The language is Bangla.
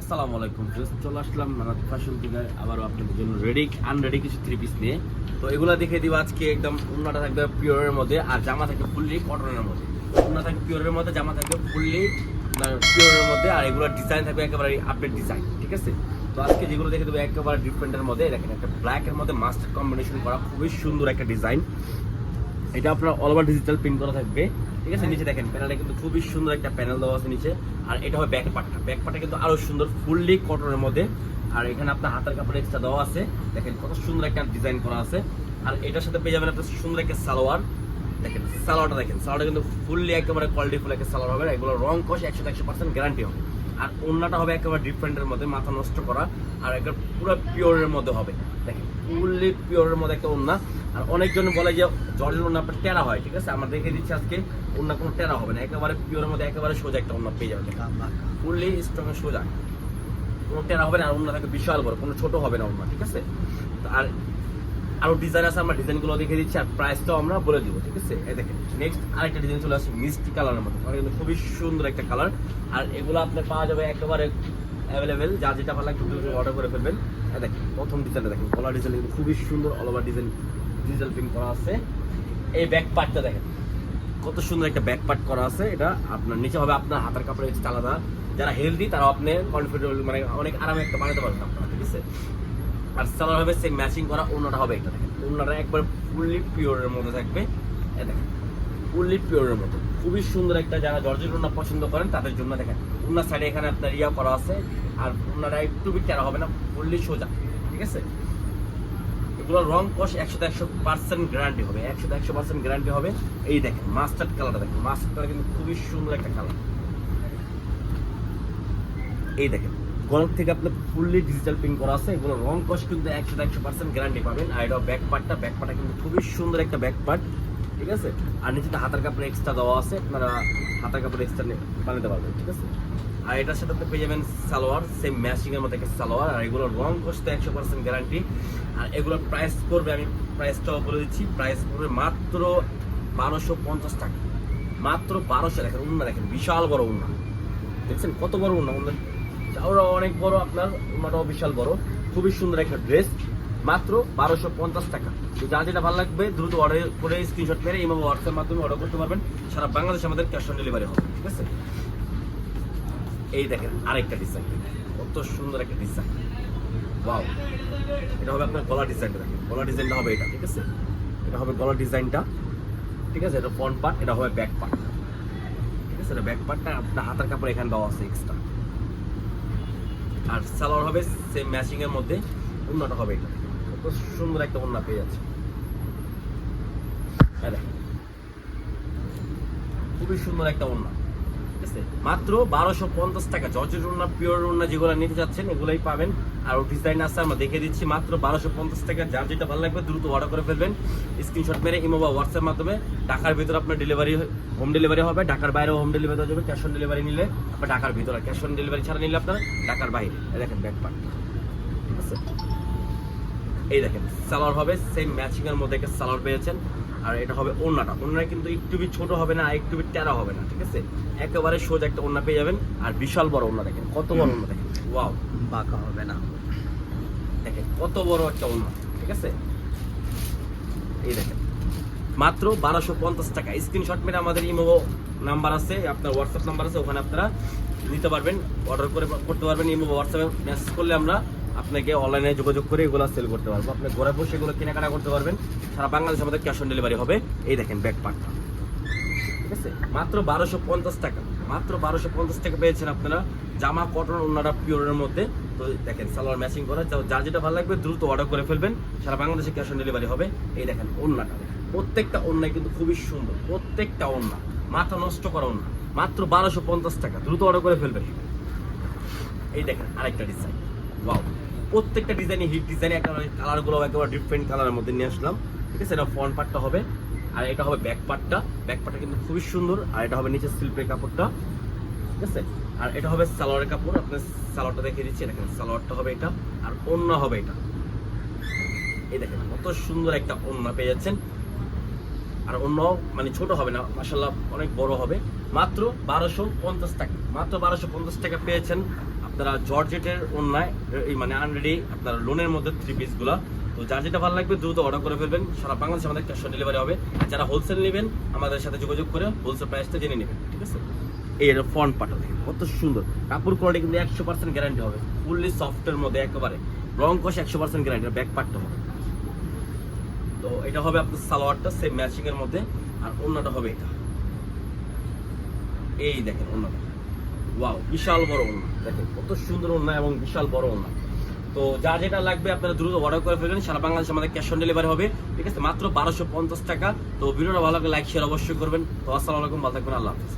আসসালামু আলাইকুম ফ্রেন্ডস, চলে আসলাম মানাত ফ্যাশন থেকে আবারও আপনাদের জন্য রেডি আনরেডি কিছু থ্রি পিস নিয়ে। তো এগুলো দেখে দিব আজকে। একদম উন্নাটা থাকবে পিওরের মধ্যে আর জামা থাকবে ফুললি কটনের মধ্যে। উন্না থাকবে পিওরের মধ্যে, জামা থাকবে ফুললি পিওরের মধ্যে, আর এগুলোর ডিজাইন থাকবে একেবারে আপডেট ডিজাইন, ঠিক আছে। তো আজকে যেগুলো দেখে দেবো একেবারে ডিফারেন্টের মধ্যে। দেখেন একটা ব্ল্যাকের মধ্যে মাস্টার কম্বিনেশন করা খুবই সুন্দর একটা ডিজাইন। এটা আপনার অল ওভার ডিজিটাল প্রিন্ট করা থাকবে, ঠিক আছে। নিচে দেখেন প্যানেলটা কিন্তু খুবই সুন্দর একটা প্যানেল দেওয়া আছে নিচে। আর এটা হবে ব্যাক পার্টটা কিন্তু আরো সুন্দর ফুললি কটনের মধ্যে। আর এখানে আপনার হাতের কাপড় এক্সট্রা দেওয়া আছে, দেখেন কত সুন্দর একটা ডিজাইন করা আছে। আর এটার সাথে পেয়ে যাবেন আপনার সুন্দর একটা সালোয়ার। দেখেন সালোয়ারটা কিন্তু ফুললি একেবারে কোয়ালিটি ফুল একটা সালোয়ার হবে। এগুলো রং কষ 100% গ্যারান্টি হবে। আর ওন্নাটা হবে একেবারে ডিফারেন্টের মধ্যে, মাথা নষ্ট করা। আর একটা পুরো পিওরের মধ্যে হবে, দেখেন ফুললি পিওরের মধ্যে একটা ওন্না। আর অনেকজন বলে যে জর্জের ওন্না আপনার টেরা হয়, ঠিক আছে। আমরা দেখে দিচ্ছি আজকে ওন্না কোনো টেরা হবে না, একেবারে পিওরের মধ্যে একেবারে সোজা একটা ওন্না পেয়ে যাবেন। ফুললি স্ট্রং সোজা, কোনো টেরা হবে না। আর ওন্না থাকে বিশাল বড়, কোনো ছোট হবে না ওন্না, ঠিক আছে। আর আরো ডিজাইন আছে, আমরা ডিজাইনগুলো দেখে দিচ্ছি আর প্রাইসটাও আমরা বলে দিব, ঠিক আছে। এই দেখেন নেক্সট আরেকটা ডিজাইন চলে আসছে মিষ্টি কালারের মধ্যে, কিন্তু খুবই সুন্দর একটা কালার। আর এগুলো আপনার পাওয়া যাবে একেবারে অ্যাভেলেবেল, যা যেটা ভালো লাগে অর্ডার করে ফেলবেন। দেখেন প্রথম ডিজাইনটা দেখেন, কলার ডিজাইন কিন্তু খুবই সুন্দর, all over design digital print করা আছে। এই ব্যাক পার্টটা দেখেন কত সুন্দর একটা ব্যাক পার্ট করা আছে। এটা আপনার নিচে হবে আপনার হাতের কাপড় এক্সট্রা আলাদা। যারা হেলদি তারা আপনি কমফোর্টেবল মানে অনেক আরামে একটা বানাতে পারবেন আপনারা, ঠিক আছে। আর সালোয়ার হবে সেম ম্যাচিং করা, ওন্নাটা হবে এটা দেখেন, ওন্নাটা একবার ফুললি পিওরের মধ্যে থাকবে। এই দেখেন ফুললি পিওরের মধ্যে খুবই সুন্দর একটা, যারা জর্জেট ওন্না পছন্দ করেন তাদের জন্য দেখেন ওন্নার সাইডে এখানে আপনার ইয়া করা আছে। আর ওন্নাটা একটু টেরা হবে না, ফুললি সোজা, ঠিক আছে। এগুলো রং কষ 100% গ্যারান্টি হবে, 100% গ্যারান্টি হবে। এই দেখেন মাস্টার্ড কালারটা দেখেন, মাস্টার্ড কালার কিন্তু খুবই সুন্দর একটা কালার। এই দেখেন গল্প থেকে আপনার ফুললি ডিজিটাল প্রিন্ট করা আছে। এগুলো রং কষ কিন্তু 100% গ্যারান্টি পাবেন। আর এটা ব্যাক পার্টটা কিন্তু খুবই সুন্দর একটা ব্যাক পার্ট, ঠিক আছে। আর নিচে হাতের কাপড় এক্সট্রা দেওয়া আছে, আপনারা হাতের কাপড় এক্সট্রা বানাতে পারবেন, ঠিক আছে। আর এটার সাথে আপনি পেয়ে যাবেন সালোয়ার, সেম ম্যাচিং এর মধ্যে একটা সালোয়ার। আর এগুলোর রং কষ্ট 100% গ্যারান্টি। আর এগুলোর প্রাইস করবে, আমি প্রাইসটাও বলে দিচ্ছি, প্রাইস করবে মাত্র 1250 টাকা, মাত্র 1200। দেখেন উন্না, দেখেন বিশাল বড় উন্না, দেখছেন কত বড় উন্না, চাউরা অনেক বড়, আপনার উন্নাটাও বিশাল বড়। খুবই সুন্দর একটা ড্রেস, মাত্র 1250 টাকা। তো যা যেটা ভালো লাগবে দ্রুত অর্ডার করে স্ক্রিনশট মেরে ইমো হোয়াটসঅ্যাপের মাধ্যমে অর্ডার করতে পারবেন। সারা বাংলাদেশে আমাদের ক্যাশ অন ডেলিভারি হবে, ঠিক আছে। এই দেখেন আরেকটা ডিজাইন, কত সুন্দর একটা ডিজাইন, ওয়াও। এটা হবে আপনার গলা ডিজাইনটা, দেখেন গলা ডিজাইনটা হবে এটা, ঠিক আছে। এটা হবে গলা ডিজাইনটা, ঠিক আছে। এটা ফ্রন্ট পার্ট, এটা হবে ব্যাক পার্ট, ঠিক আছে। এটা ব্যাক পার্টটা আপনার হাতের কাপড় এখানে দেওয়া আছে এক্সট্রা। আর সালোয়ার হবে সেম ম্যাচিং এর মধ্যে, ওন্নাটা হবে এটা, কত সুন্দর একটা ওন্না পেয়ে যাচ্ছে। খুবই সুন্দর একটা ওন্না, ঠিক আছে। মাত্র 1250 টাকা। জর্জেট ওন্না, পিওর ওন্না যেগুলো নিতে যাচ্ছেন এগুলোই পাবেন। আর ডিজাইন আছে আমরা দেখে দিচ্ছি, মাত্র 1250 টাকা। যার যেটা ভালো লাগবে দ্রুত অর্ডার করে ফেলবেন স্ক্রিনশট মেরে ইমো বা হোয়াটসঅ্যাপ মাধ্যমে। ঢাকার ভিতরে আপনার ডেলিভারি হোম ডেলিভারি হবে, ঢাকার বাইরেও হোম ডেলিভারি হয়ে যাবে। ক্যাশ অন ডেলিভারি নিলে আপনার ঢাকার ভিতরে, ক্যাশ অন ডেলিভারি ছাড়া নিলে আপনার ঢাকার বাইরে। দেখেন ব্যাক পার্ট, ঠিক আছে। এই দেখেন সালোয়ার হবে সেম ম্যাচিং এর মধ্যে একটা সালোয়ার পেয়েছেন। আর এটা হবে ওন্নাটা কিন্তু একটু ছোট হবে না, একটু টেরা হবে না, ঠিক আছে। একেবারে সোজা একটা ওন্না পেয়ে যাবেন। আর বিশাল বড় ওন্না, দেখেন কত বড় ওন্না, দেখেন ওয়াও, বাঁকা হবে না, দেখেন কত বড় একটা ওন্না, ঠিক আছে। এই দেখেন মাত্র 1250 টাকা। স্ক্রিনশট মেরে আমাদের ইমো নাম্বার আছে, আপনার হোয়াটসঅ্যাপ নাম্বার আছে, ওখানে আপনারা নিতে পারবেন, অর্ডার করতে পারবেন। ইমো হোয়াটসঅ্যাপে মেসেজ করলে আমরা আপনাকে অনলাইনে যোগাযোগ করে এগুলো সেল করতে পারবো। আপনি ঘরে বসে এগুলো কেনাকাটা করতে পারবেন। সারা বাংলাদেশে আমাদের ক্যাশ অন ডেলিভারি হবে। এই দেখেন ব্যাক পার্টটা, ঠিক আছে। মাত্র 1250 টাকা, মাত্র 1250 টাকা পেয়েছেন আপনারা। জামা কটন, ওন্নাটা পিওরের মধ্যে। তো দেখেন সালোয়ার ম্যাচিং করা, যার যেটা ভালো লাগবে দ্রুত অর্ডার করে ফেলবেন। সারা বাংলাদেশে ক্যাশ অন ডেলিভারি হবে। এই দেখেন ওন্নাটা, প্রত্যেকটা ওন্নাই কিন্তু খুবই সুন্দর, প্রত্যেকটা ওন্না মাথা নষ্ট করা ওন্না, মাত্র 1250 টাকা। দ্রুত অর্ডার করে ফেলবেন। এই দেখেন আরেকটা ডিজাইন, ওয়াও। প্রত্যেকটা ডিজাইনই হিট ডিজাইন, একেবারে কালারগুলো একেবারে ডিফারেন্ট কালারের মধ্যে নিয়ে আসলাম, ঠিক আছে। এটা ফ্রন্ট পার্টটা হবে, আর এটা হবে ব্যাক পার্টটা। ব্যাক পার্টটা কিন্তু খুবই সুন্দর। আর এটা হবে নিচে সিল্কের কাপড়টা, ঠিক আছে। আর এটা হবে সালোয়ারের কাপড়, আপনার সালোয়ারটা দেখিয়ে দিচ্ছি, দেখেন সালোয়ারটা হবে এটা, আর ওন্না হবে এটা। এই দেখেন কত সুন্দর একটা ওন্না পেয়ে যাচ্ছেন। আর অন্য মানে ছোট হবে না, মাশাআল্লাহ অনেক বড় হবে। মাত্র 1250 টাকা, মাত্র 1250 টাকা পেয়েছেন আপনারা জর্জেটের অন্যায় এই মানে আনরেডি আপনারা লোনের মধ্যে 3 পিস গুলা। তো যার যেটা ভালো লাগবে দ্রুত অর্ডার করে ফেলবেন, সারা বাংলাদেশে আমাদের ক্যাশ অন ডেলিভারি হবে। আর যারা হোলসেল নেবেন আমাদের সাথে যোগাযোগ করে হোলসেল প্রাইসটা জেনে নেবেন, ঠিক আছে। এই ফ্রন্ট পার্টটা দেখেন কত সুন্দর, কাপড় কোয়ালিটি কিন্তু 100% গ্যারান্টি হবে, ফুললি সফটের মধ্যে একেবারে রং কষ 100% গ্যারান্টি। ব্যাক পার্টটা হবে, তো এটা হবে আপনার সালোয়ারটা সেম ম্যাচিং এর মধ্যে, আর অন্যটা হবে এটা। এই দেখেন অন্যটা, ওয়াও বিশাল বড় ওড়না, দেখেন কত সুন্দর ওড়না এবং বিশাল বড় ওড়না। তো যা যেটা লাগবে আপনারা দ্রুত অর্ডার করে ফেলবেন, সারা বাংলাদেশে আমাদের ক্যাশ অন ডেলিভারি হবে, ঠিক আছে, মাত্র 1250 টাকা। তো ভিডিওটা ভালো লাগলে লাইক শেয়ার অবশ্যই করবেন। তো আসসালামু আলাইকুম, ভালো থাকবেন, আল্লাহ হাফেজ।